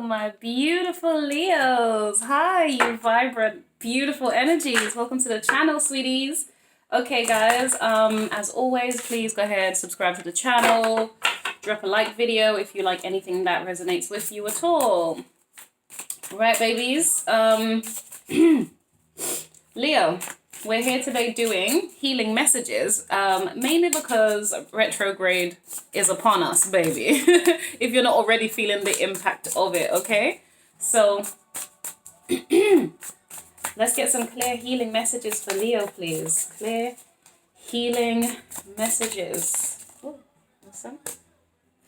my beautiful Leos. Hi, you vibrant, beautiful energies. Welcome to the channel, sweeties. Okay, guys, as always, please go ahead, subscribe to the channel, drop a like video if you like anything that resonates with you at all. Right, babies. Leo, we're here today doing healing messages, mainly because retrograde is upon us, baby. If you're not already feeling the impact of it, okay? So let's get some clear healing messages for Leo, please. Clear healing messages. Oh, awesome.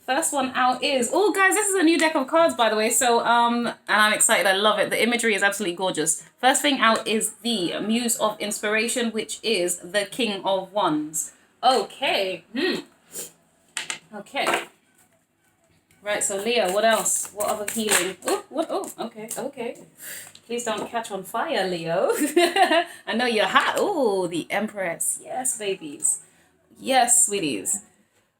First one out is, oh guys, this is a new deck of cards, by the way. So, and I'm excited. I love it. The imagery is absolutely gorgeous. First thing out is the Muse of Inspiration, which is the King of Wands. Okay. Okay. Right. So Leo, what else? What other healing? Oh, what? Oh, okay. Okay. Please don't catch on fire, Leo. I know you're hot. Oh, the Empress. Yes, babies. Yes, sweeties.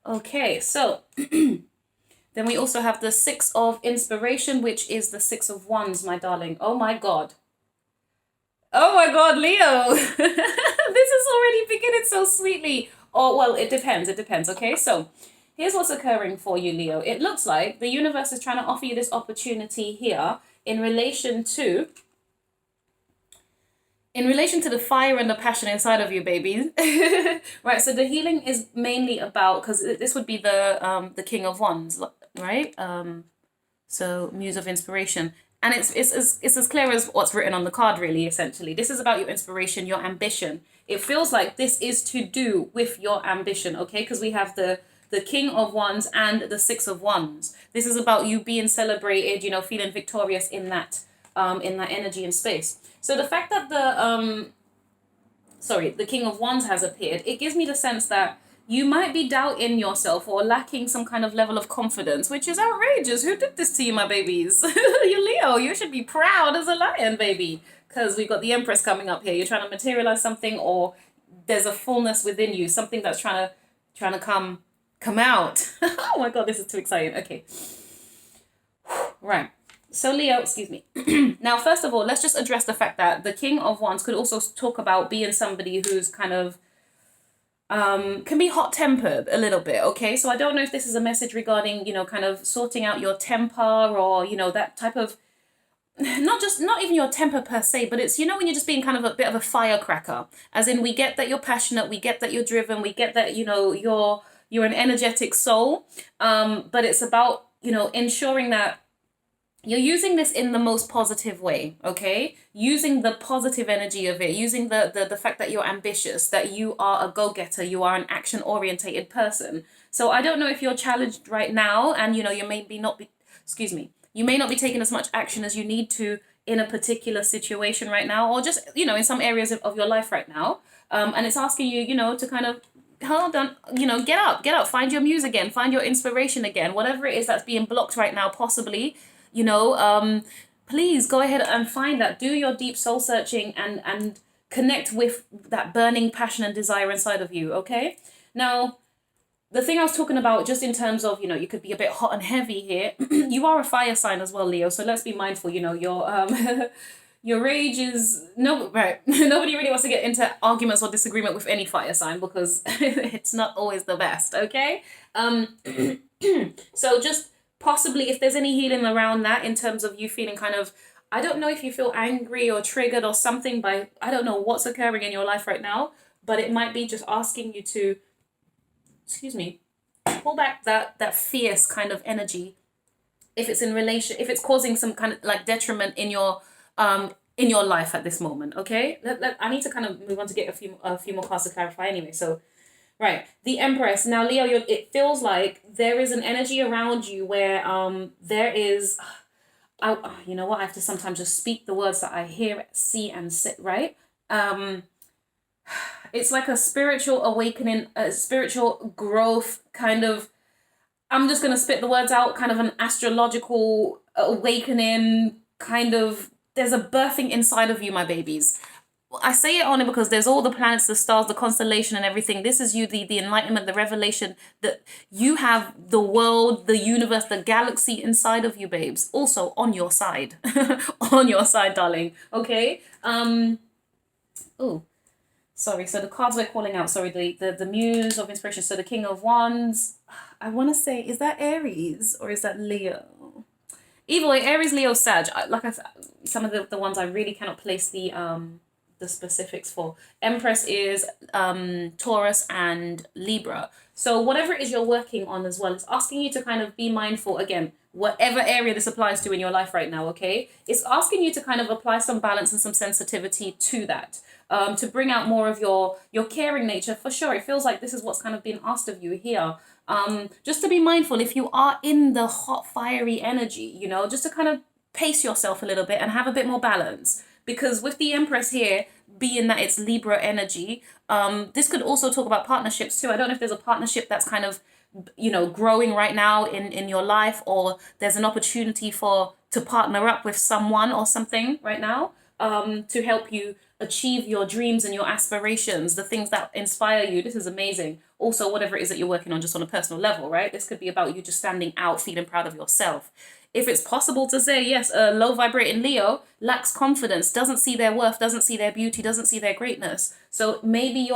Okay, so then we also have the Six of Inspiration, which is the Six of Wands, my darling. Oh my God. Oh my God, Leo. This is already beginning so sweetly. Oh, well, it depends. It depends. Okay, so here's what's occurring for you, Leo. It looks like the universe is trying to offer you this opportunity here in relation to the fire and the passion inside of you, babies. Right, so the healing is mainly about, because this would be the King of Wands, right? So Muse of Inspiration. And it's as clear as what's written on the card, really, essentially. This is about your inspiration, your ambition. It feels like this is to do with your ambition, okay? Because we have the King of Wands and the Six of Wands. This is about you being celebrated, you know, feeling victorious in that energy and space. So the fact that the King of Wands has appeared, it gives me the sense that you might be doubting yourself or lacking some kind of level of confidence, which is outrageous. Who did this to you, my babies? You're Leo. You should be proud as a lion, baby, because we've got the Empress coming up here. You're trying to materialize something, or there's a fullness within you, something that's trying to come out. Oh my God, this is too exciting. Okay, right. So Leo, excuse me. Now, first of all, let's just address the fact that the King of Wands could also talk about being somebody who's kind of, can be hot-tempered a little bit, okay? So I don't know if this is a message regarding, you know, kind of sorting out your temper, or, you know, that type of, not even your temper per se, but it's, you know, when you're just being kind of a bit of a firecracker, as in we get that you're passionate, we get that you're driven, we get that, you know, you're an energetic soul, but it's about, you know, ensuring that you're using this in the most positive way, okay? Using the positive energy of it, using the fact that you're ambitious, that you are a go-getter, you are an action-orientated person. So I don't know if you're challenged right now and, you know, you may not be taking as much action as you need to in a particular situation right now, or just, you know, in some areas of your life right now. And it's asking you, you know, to kind of hold on, you know, get up, find your muse again, find your inspiration again, whatever it is that's being blocked right now, possibly. You know, please go ahead and find that. Do your deep soul searching and connect with that burning passion and desire inside of you, okay? Now, the thing I was talking about, just in terms of, you know, you could be a bit hot and heavy here. You are a fire sign as well, Leo, so let's be mindful, you know, your rage is, right. Nobody really wants to get into arguments or disagreement with any fire sign, because it's not always the best, okay? So just possibly if there's any healing around that, in terms of you feeling kind of, I don't know if you feel angry or triggered or something by, I don't know what's occurring in your life right now, but it might be just asking you to, pull back that fierce kind of energy. If it's if it's causing some kind of like detriment in your life at this moment, okay? I need to kind of move on to get a few more cards to clarify anyway, so. Right, the Empress. Now, Leo, it feels like there is an energy around you where there is, you know what, I have to sometimes just speak the words that I hear, see, and sit, right? It's like a spiritual awakening, a spiritual growth kind of, I'm just going to spit the words out, kind of an astrological awakening, kind of, there's a birthing inside of you, my babies. I say it only because there's all the planets, the stars, the constellation and everything. This is you, the enlightenment, the revelation that you have the world, the universe, the galaxy inside of you, babes. Also on your side. On your side, darling. Okay? Oh, sorry. So the cards we're calling out, sorry, the muse of inspiration. So the King of Wands. I want to say, is that Aries or is that Leo? Either way, Aries, Leo, Sag. Like I said, some of the ones I really cannot place the specifics for. Empress is Taurus and Libra. So whatever it is you're working on as well, it's asking you to kind of be mindful, again, whatever area this applies to in your life right now, okay? It's asking you to kind of apply some balance and some sensitivity to that. To bring out more of your caring nature, for sure. It feels like this is what's kind of being asked of you here. Just to be mindful if you are in the hot, fiery energy, you know, just to kind of pace yourself a little bit and have a bit more balance. Because with the Empress here, being that it's Libra energy, this could also talk about partnerships too. I don't know if there's a partnership that's kind of, you know, growing right now in your life, or there's an opportunity to partner up with someone or something right now, to help you achieve your dreams and your aspirations, the things that inspire you. This is amazing. Also, whatever it is that you're working on just on a personal level, right? This could be about you just standing out, feeling proud of yourself. If it's possible to say, yes, a low vibrating Leo lacks confidence, doesn't see their worth, doesn't see their beauty, doesn't see their greatness. So maybe you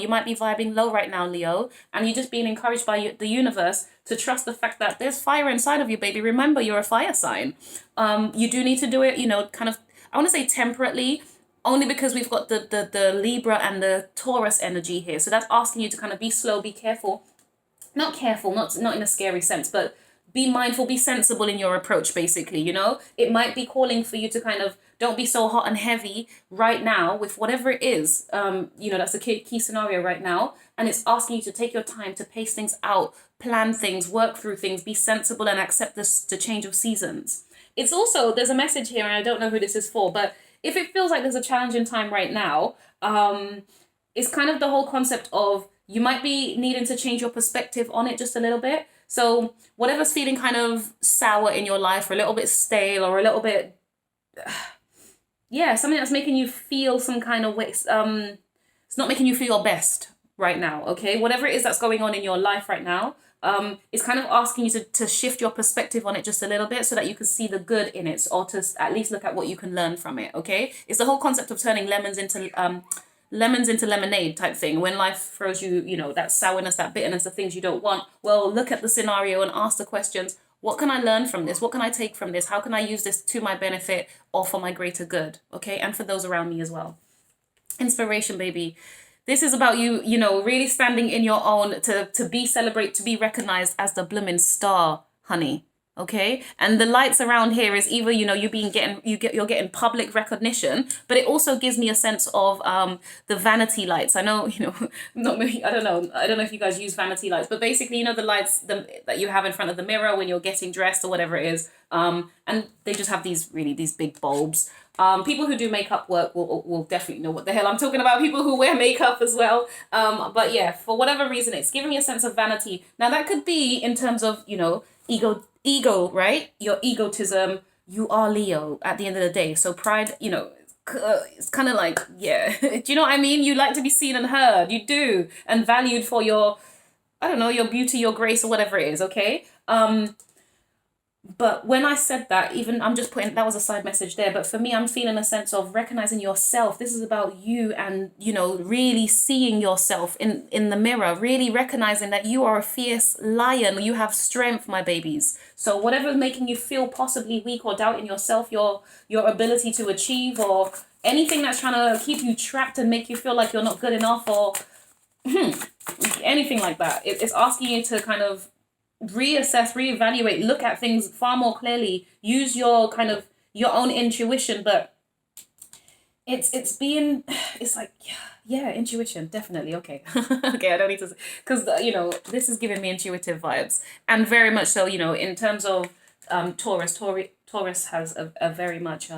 might be vibing low right now, Leo, and you're just being encouraged by the universe to trust the fact that there's fire inside of you, baby. Remember, you're a fire sign. You do need to do it, you know, kind of, I want to say temperately, only because we've got the Libra and the Taurus energy here. So that's asking you to kind of be slow, be careful. Not careful, not in a scary sense, but be mindful, be sensible in your approach, basically, you know? It might be calling for you to kind of, don't be so hot and heavy right now with whatever it is. You know, that's the key scenario right now. And it's asking you to take your time to pace things out, plan things, work through things, be sensible and accept the change of seasons. It's also, there's a message here, and I don't know who this is for, but if it feels like there's a challenging time right now, it's kind of the whole concept of you might be needing to change your perspective on it just a little bit. So whatever's feeling kind of sour in your life, or a little bit stale, or a little bit, yeah, something that's making you feel some kind of way, it's not making you feel your best right now, okay? Whatever it is that's going on in your life right now, it's kind of asking you to shift your perspective on it just a little bit so that you can see the good in it, or to at least look at what you can learn from it, okay? It's the whole concept of turning lemons into lemonade type thing. When life throws you, you know, that sourness, that bitterness, the things you don't want, well, look at the scenario and ask the questions. What can I learn from this? What can I take from this? How can I use this to my benefit or for my greater good? Okay, and for those around me as well. Inspiration, baby. This is about you, you know, really standing in your own, to be celebrated, to be recognized as the blooming star, honey. Okay, and the lights around here is either, you know, you're getting public recognition, but it also gives me a sense of the vanity lights. I know, you know, not me, I don't know if you guys use vanity lights, but basically, you know, the lights that you have in front of the mirror when you're getting dressed or whatever it is, and they just have these big bulbs. People who do makeup work will definitely know what the hell I'm talking about. People who wear makeup as well. But yeah, for whatever reason, it's giving me a sense of vanity. Now that could be in terms of, you know, ego, right? Your egotism. You are Leo at the end of the day. So pride, you know, it's kind of like, yeah. Do you know what I mean? You like to be seen and heard. You do. And valued for your, I don't know, your beauty, your grace, or whatever it is, okay? But when I said that, even I'm just putting, that was a side message there. But for me, I'm feeling a sense of recognizing yourself. This is about you, and, you know, really seeing yourself in the mirror, really recognizing that you are a fierce lion. You have strength, my babies. So whatever's making you feel possibly weak or doubting yourself, your ability to achieve, or anything that's trying to keep you trapped and make you feel like you're not good enough, or anything like that. It's asking you to kind of reassess, reevaluate, look at things far more clearly, use your kind of your own intuition. But it's like, yeah, intuition, definitely. Okay. Okay, I don't need to, because you know, this is giving me intuitive vibes, and very much so, you know, in terms of Taurus has a very much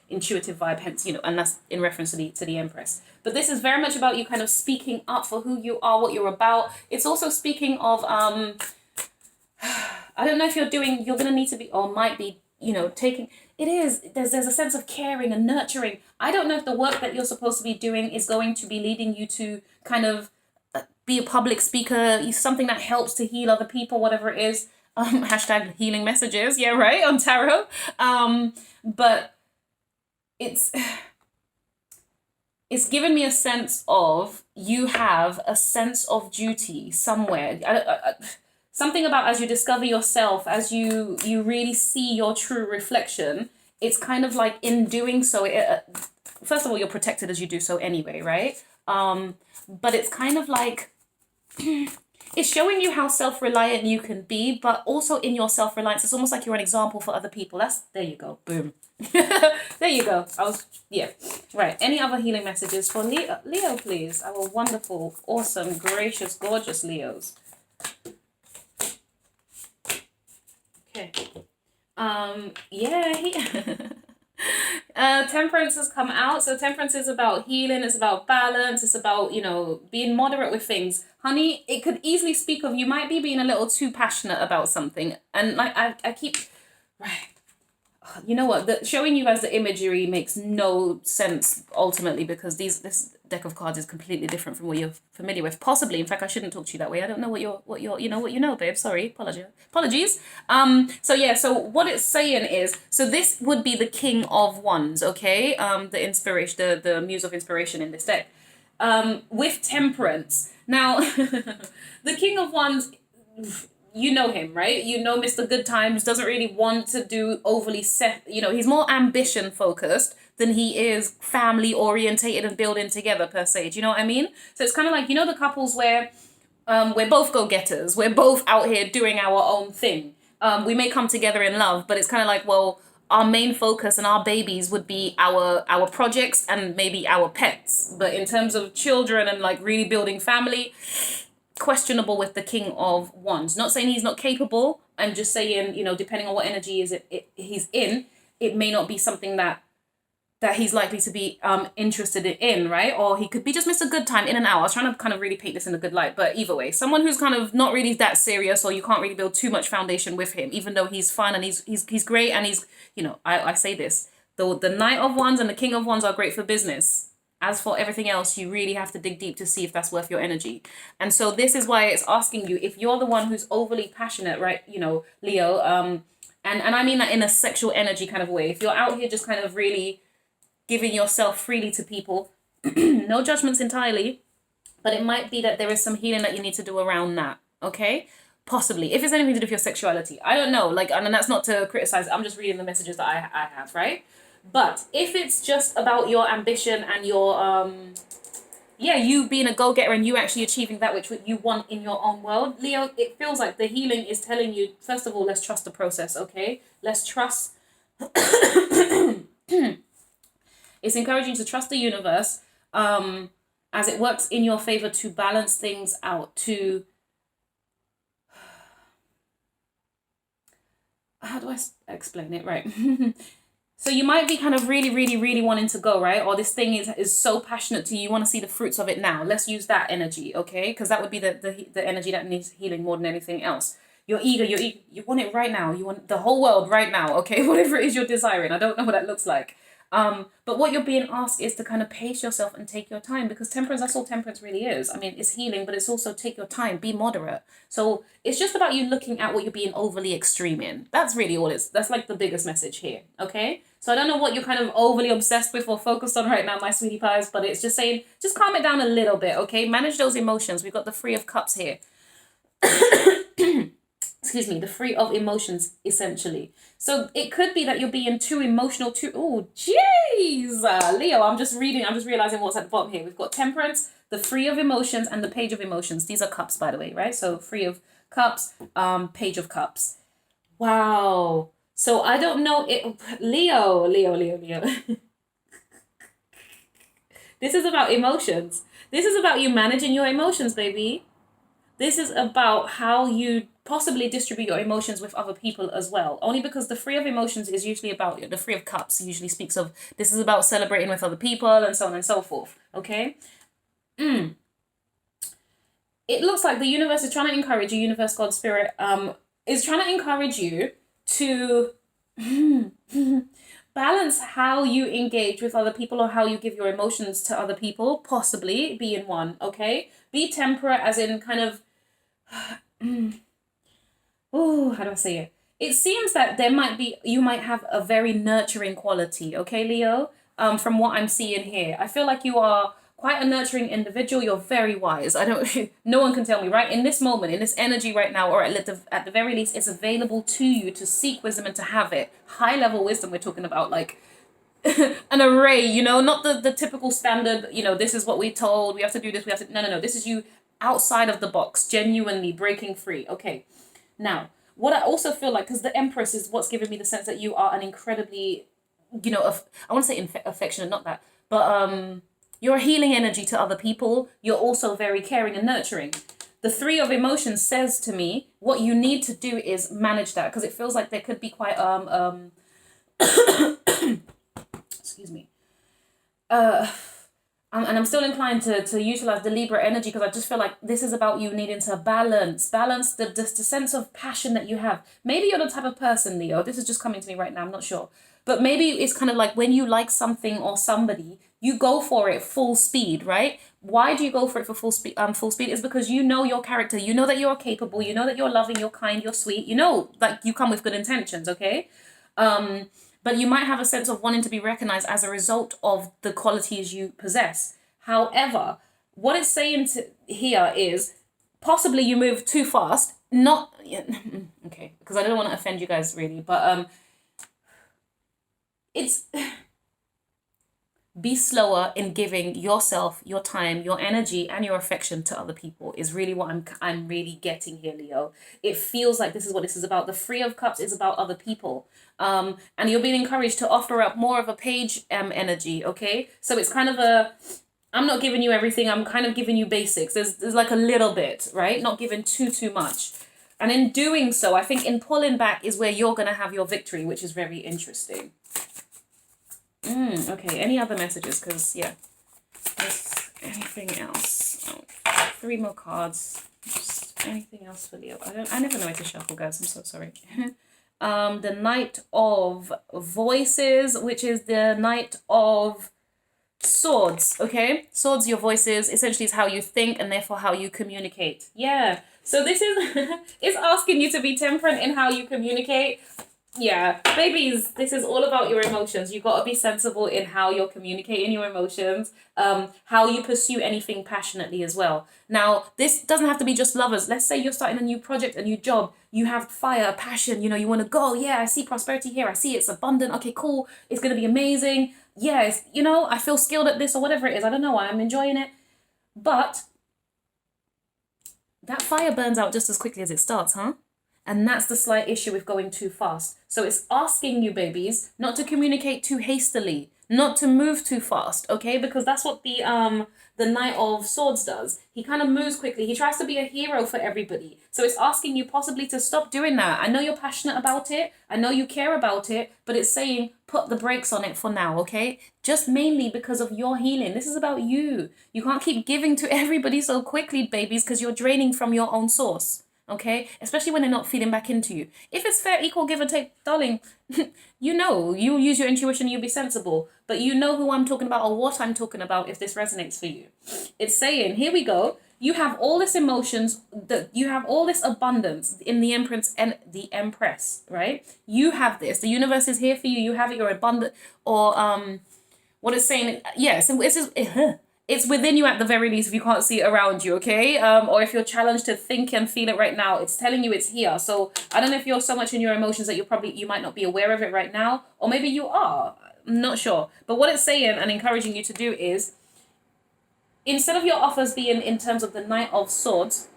intuitive vibe, hence, you know, and that's in reference to the Empress. But this is very much about you kind of speaking up for who you are, what you're about. It's also speaking of I don't know if you're going to need to be, or might be you know, taking, it is, there's a sense of caring and nurturing. I don't know if the work that you're supposed to be doing is going to be leading you to kind of be a public speaker, something that helps to heal other people, whatever it is. Hashtag healing messages, yeah, right, on tarot. But it's given me a sense of, you have a sense of duty somewhere. Something about, as you discover yourself, as you really see your true reflection, it's kind of like, in doing so, first of all, you're protected as you do so anyway, right? But it's kind of like, it's showing you how self-reliant you can be, but also in your self-reliance, it's almost like you're an example for other people. There you go, boom. There you go. Yeah. Right. Any other healing messages for Leo, please? Our wonderful, awesome, gracious, gorgeous Leos. Okay. Yeah, Temperance has come out. So Temperance is about healing, it's about balance, it's about, you know, being moderate with things. Honey, it could easily speak of, you might be being a little too passionate about something. And like, I keep, right. You know what, showing you as the imagery makes no sense ultimately, because this deck of cards is completely different from what you're familiar with. Possibly, in fact, I shouldn't talk to you that way. I don't know what you know, babe. Sorry, apologies. So yeah, so what it's saying is, so this would be the King of Wands, okay? The inspiration, the muse of inspiration in this deck, with Temperance. Now, the King of Wands, you know him, right? You know Mr. Good Times doesn't really want to do overly set, you know, he's more ambition focused than he is family orientated and building together per se. Do you know what I mean? So it's kind of like, you know, the couples where we're both go-getters, we're both out here doing our own thing. We may come together in love, but it's kind of like, well, our main focus and our babies would be our projects and maybe our pets. But in terms of children and like really building family, questionable with the King of Wands. Not saying he's not capable, I'm just saying, you know, depending on what energy he's in, it may not be something that he's likely to be interested in, right? Or he could be just Mr. Good Time, in and out. I was trying to kind of really paint this in a good light, but either way, someone who's kind of not really that serious, or you can't really build too much foundation with him, even though he's fun and he's great, and he's, you know, I say this, the Knight of Wands and the King of Wands are great for business. As for everything else, you really have to dig deep to see if that's worth your energy. And so this is why it's asking you, if you're the one who's overly passionate, right, you know, Leo, and I mean that in a sexual energy kind of way. If you're out here just kind of really giving yourself freely to people, no judgments entirely, but it might be that there is some healing that you need to do around that, okay? Possibly. If it's anything to do with your sexuality. I don't know, like, and that's not to criticize, I'm just reading the messages that I have, right? But if it's just about your ambition and your, you being a go-getter and you actually achieving that which you want in your own world, Leo, it feels like the healing is telling you, first of all, let's trust the process, okay? Let's trust. It's encouraging you to trust the universe as it works in your favor to balance things out, to... How do I explain it? Right. So you might be kind of really, really, really wanting to go, right? Or this thing is so passionate to you, you want to see the fruits of it now. Let's use that energy, okay? Because that would be the energy that needs healing more than anything else. You're eager, you want it right now. You want the whole world right now, okay? Whatever it is you're desiring. I don't know what that looks like. But what you're being asked is to kind of pace yourself and take your time, because Temperance, that's all Temperance really is. I mean, it's healing, but it's also take your time, be moderate. So it's just about you looking at what you're being overly extreme in. That's really all that's like the biggest message here, okay? So I don't know what you're kind of overly obsessed with or focused on right now, my sweetie pies, but it's just saying, just calm it down a little bit, okay? Manage those emotions. We've got the Three of Cups here. Excuse me, the Three of Emotions, essentially. So it could be that you're being too emotional, oh, jeez. Leo, I'm just realizing what's at the bottom here. We've got Temperance, the Three of Emotions, and the Page of Emotions. These are cups, by the way, right? So Three of Cups, Page of Cups. Wow. So I don't know, Leo. This is about emotions. This is about you managing your emotions, baby. This is about how you possibly distribute your emotions with other people as well. Only because the Three of Emotions is usually about, the Three of Cups usually speaks of, this is about celebrating with other people and so on and so forth, okay? It looks like the universe is trying to encourage you, universe, God, spirit, is trying to encourage you to Balance how you engage with other people or how you give your emotions to other people, possibly be in one, okay? Be temperate, as in kind of, oh, how do I say it? It seems that you might have a very nurturing quality, okay, Leo? From what I'm seeing here, I feel like you are quite a nurturing individual. You're very wise. I don't, no one can tell me, right? In this moment, in this energy right now, or at the very least, it's available to you to seek wisdom and to have it. High level wisdom, we're talking about, like, an array, not the typical standard, this is what we told, we have to do this, we have to, no. This is you outside of the box, genuinely breaking free. Okay. Now, what I also feel like, because the Empress is what's giving me the sense that you are an incredibly, I want to say affectionate, not that, but you're a healing energy to other people. You're also very caring and nurturing. The Three of Emotions says to me, what you need to do is manage that, because it feels like there could be quite excuse me. And I'm still inclined to utilize the Libra energy, because I just feel like this is about you needing to balance the sense of passion that you have. Maybe you're the type of person, Leo, this is just coming to me right now, I'm not sure. But maybe it's kind of like when you like something or somebody, you go for it full speed, right? Why do you go for it for full speed? Full speed is because you know your character. You know that you're capable. You know that you're loving, you're kind, you're sweet. You know, like, you come with good intentions, okay? But you might have a sense of wanting to be recognized as a result of the qualities you possess. However, what it's saying here is possibly you move too fast. Not okay, because I don't want to offend you guys really, but it's be slower in giving yourself, your time, your energy, and your affection to other people is really what I'm really getting here, Leo. It feels like this is what this is about. The Three of Cups is about other people. And you're being encouraged to offer up more of a page energy, okay? So it's kind of I'm not giving you everything, I'm kind of giving you basics. There's like a little bit, right? Not giving too much. And in doing so, I think in pulling back is where you're going to have your victory, which is very interesting. Okay, any other messages? Because, yeah, there's anything else? Oh, 3 more cards. Just anything else for Leo? I never know how to shuffle, guys. I'm so sorry. The Knight of Voices, which is the Knight of Swords, okay? Swords, your voices, essentially is how you think and therefore how you communicate. Yeah, so this is, it's asking you to be temperate in how you communicate. Yeah, babies, this is all about your emotions. You got to be sensible in how you're communicating your emotions, how you pursue anything passionately as well. Now, this doesn't have to be just lovers. Let's say you're starting a new project, a new job. You have fire, passion, you want to go. Yeah, I see prosperity here. I see it's abundant. Okay, cool. It's going to be amazing. Yes, I feel skilled at this or whatever it is. I don't know. I'm enjoying it. But that fire burns out just as quickly as it starts, huh? And that's the slight issue with going too fast. So it's asking you, babies, not to communicate too hastily, not to move too fast, okay? Because that's what the Knight of Swords does. He kind of moves quickly. He tries to be a hero for everybody. So it's asking you possibly to stop doing that. I know you're passionate about it. I know you care about it, but it's saying put the brakes on it for now, okay? Just mainly because of your healing. This is about you. You can't keep giving to everybody so quickly, babies, because you're draining from your own source. Okay, especially when they're not feeding back into you. If it's fair, equal, give and take, darling, you use your intuition, you'll be sensible. But you know who I'm talking about or what I'm talking about if this resonates for you. It's saying, here we go. You have all this emotions, you have all this abundance in the Empress and the Empress, right? You have this. The universe is here for you. You have it. You're abundant. Or what it's saying, yes, it's within you at the very least if you can't see it around you, okay? Or if you're challenged to think and feel it right now, it's telling you it's here. So I don't know if you're so much in your emotions that you might not be aware of it right now, or maybe you are. I'm not sure. But what it's saying and encouraging you to do is, instead of your offers being in terms of the Knight of Swords,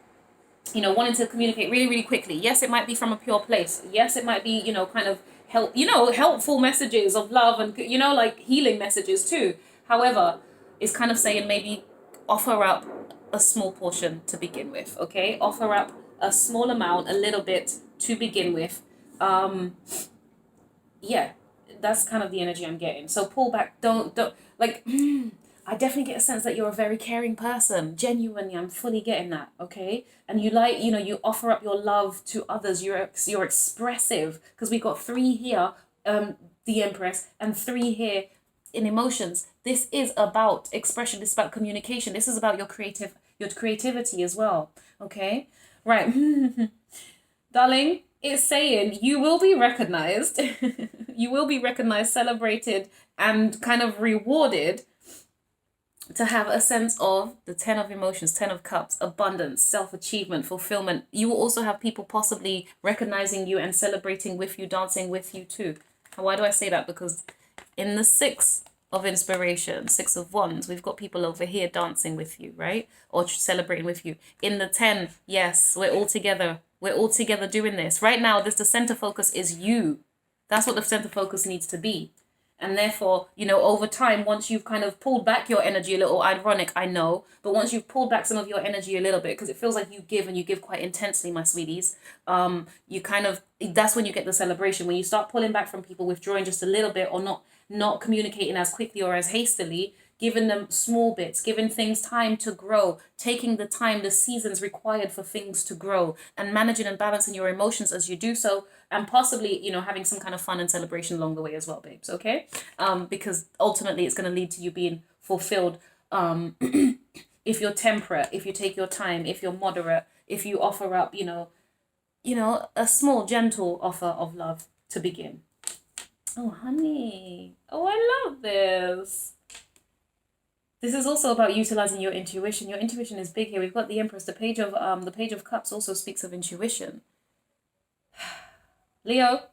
wanting to communicate really, really quickly. Yes, it might be from a pure place. Yes, it might be, kind of helpful messages of love and, like healing messages too. However, it's kind of saying maybe offer up a small portion to begin with, okay? Offer up a small amount, a little bit to begin with. Yeah, that's kind of the energy I'm getting. So pull back, don't like, I definitely get a sense that you're a very caring person. Genuinely, I'm fully getting that, okay? And you like, you know, you offer up your love to others. You're expressive, because we got 3 here, the Empress, and 3 here in emotions. This is about expression. This is about communication. This is about your creativity as well, okay? Right. Darling, it's saying you will be recognized. You will be recognized, celebrated, and kind of rewarded to have a sense of the 10 of emotions, 10 of cups, abundance, self-achievement, fulfillment. You will also have people possibly recognizing you and celebrating with you, dancing with you too. And why do I say that? Because in the 6 of inspiration, 6 of wands, we've got people over here dancing with you, right? Or celebrating with you. In the 10, yes, we're all together. We're all together doing this. Right now, the center focus is you. That's what the center focus needs to be. And therefore, you know, over time, once you've kind of pulled back your energy a little, ironic, I know, but once you've pulled back some of your energy a little bit, because it feels like you give, and you give quite intensely, my sweeties, you kind of, that's when you get the celebration. When you start pulling back from people, withdrawing just a little bit, or not communicating as quickly or as hastily, giving them small bits, giving things time to grow, taking the time, the seasons required for things to grow, and managing and balancing your emotions as you do so, and possibly, you know, having some kind of fun and celebration along the way as well, babes, okay? Because ultimately it's going to lead to you being fulfilled. If you're temperate, if you take your time, if you're moderate, if you offer up, you know, a small, gentle offer of love to begin. Oh, honey. Oh, I love this. This is also about utilizing your intuition. Your intuition is big here. We've got the Empress. The Page of Cups also speaks of intuition. Leo,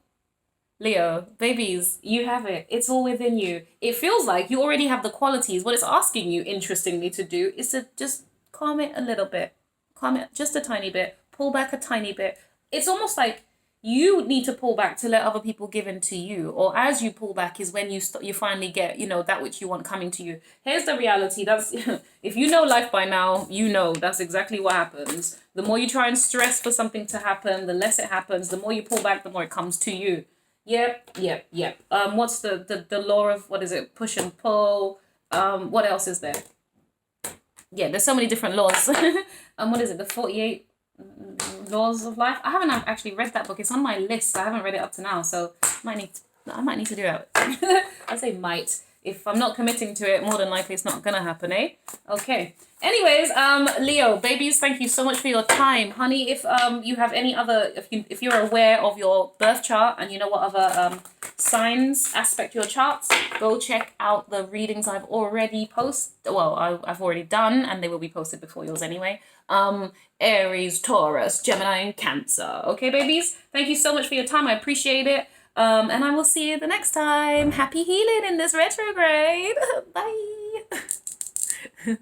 babies, you have it. It's all within you. It feels like you already have the qualities. What it's asking you, interestingly, to do is to just calm it a little bit. Calm it just a tiny bit. Pull back a tiny bit. It's almost like you need to pull back to let other people give in to you, or as you pull back is when you finally get, you know, that which you want coming to you. Here's the reality. That's if you know life by now, you know that's exactly what happens. The more you try and stress for something to happen, the less it happens. The more you pull back, the more it comes to you. Yep. What's the law of, what is it, push and pull? What else is there? Yeah, there's so many different laws. What is it, the 48 laws of life? I haven't actually read that book. It's on my list. I haven't read it up to now, so I might need to do that. I say might. If I'm not committing to it, more than likely it's not gonna happen, eh? Okay. Anyways, Leo, babies, thank you so much for your time, honey. If you have any other, if you're aware of your birth chart and you know what other signs aspect your charts, go check out the readings I've already posted. Well, I've already done, and they will be posted before yours anyway. Aries, Taurus, Gemini, and Cancer. Okay, babies? Thank you so much for your time. I appreciate it. And I will see you the next time. Happy healing in this retrograde. Bye.